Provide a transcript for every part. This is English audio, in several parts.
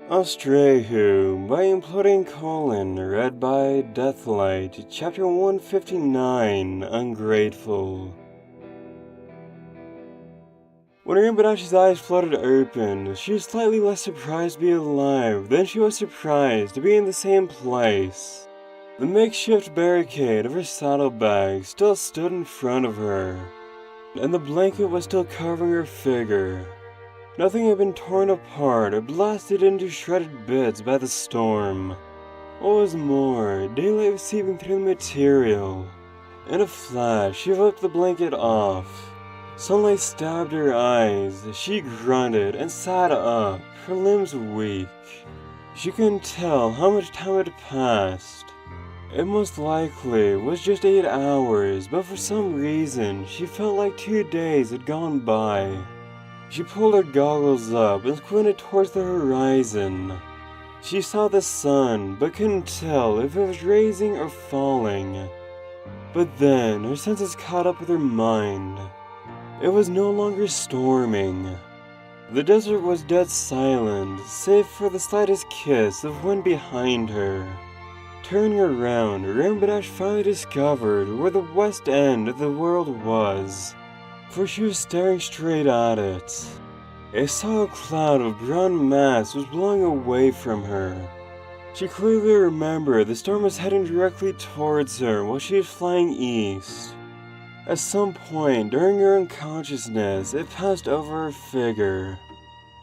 Austraeoh by Imploding Colon, read by Deathlight, Chapter 159, Ungrateful. When Rainbow's eyes fluttered open, she was slightly less surprised to be alive than she was surprised to be in the same place. The makeshift barricade of her saddlebag still stood in front of her, and the blanket was still covering her figure. Nothing had been torn apart or blasted into shredded bits by the storm. What was more, daylight was seeping through the material. In a flash, she ripped the blanket off. Sunlight stabbed her eyes. She grunted and sat up, her limbs weak. She couldn't tell how much time had passed. It most likely was just 8 hours, but for some reason, she felt like 2 days had gone by. She pulled her goggles up and squinted towards the horizon. She saw the sun, but couldn't tell if it was rising or falling. But then, her senses caught up with her mind. It was no longer storming. The desert was dead silent, save for the slightest kiss of wind behind her. Turning around, Rainbow finally discovered where the west end of the world was, for she was staring straight at it. A solid cloud of brown mass was blowing away from her. She clearly remembered the storm was heading directly towards her while she was flying east. At some point during her unconsciousness, it passed over her figure.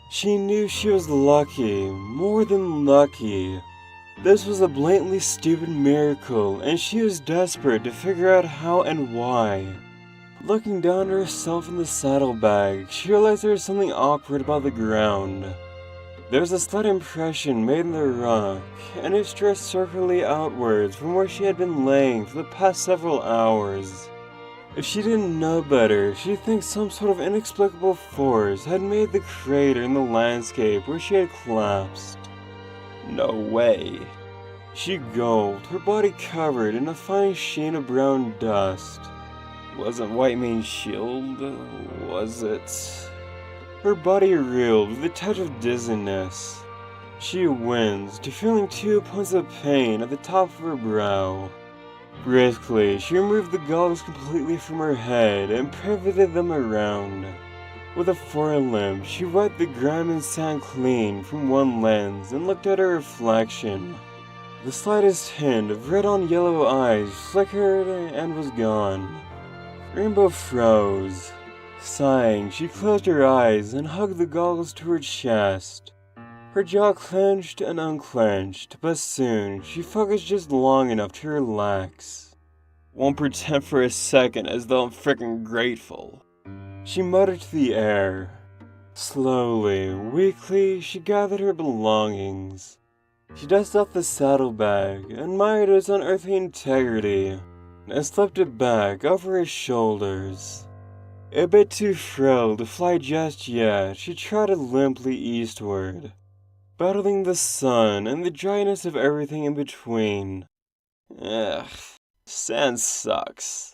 She knew she was lucky, more than lucky. This was a blatantly stupid miracle, and she was desperate to figure out how and why. Looking down at herself in the saddlebag, she realized there was something awkward about the ground. There was a slight impression made in the rock, and it stretched circularly outwards from where she had been laying for the past several hours. If she didn't know better, she'd think some sort of inexplicable force had made the crater in the landscape where she had collapsed. No way. She gulped, her body covered in a fine sheen of brown dust. Wasn't White Mane's shield, was it? Her body reeled with a touch of dizziness. She winced, feeling 2 points of pain at the top of her brow. Briskly, she removed the goggles completely from her head and pivoted them around. With a forelimb, she wiped the grime and sand clean from one lens and looked at her reflection. The slightest hint of red-on-yellow eyes flickered and was gone. Rainbow froze. Sighing, she closed her eyes and hugged the goggles to her chest. Her jaw clenched and unclenched, but soon she focused just long enough to relax. Won't pretend for a second as though I'm frickin' grateful, she muttered to the air. Slowly, weakly, she gathered her belongings. She dusted off the saddlebag, admired its unearthly integrity, and slipped it back over her shoulders. A bit too frail to fly just yet, she trotted limply eastward, battling the sun and the dryness of everything in between. Ugh, sand sucks.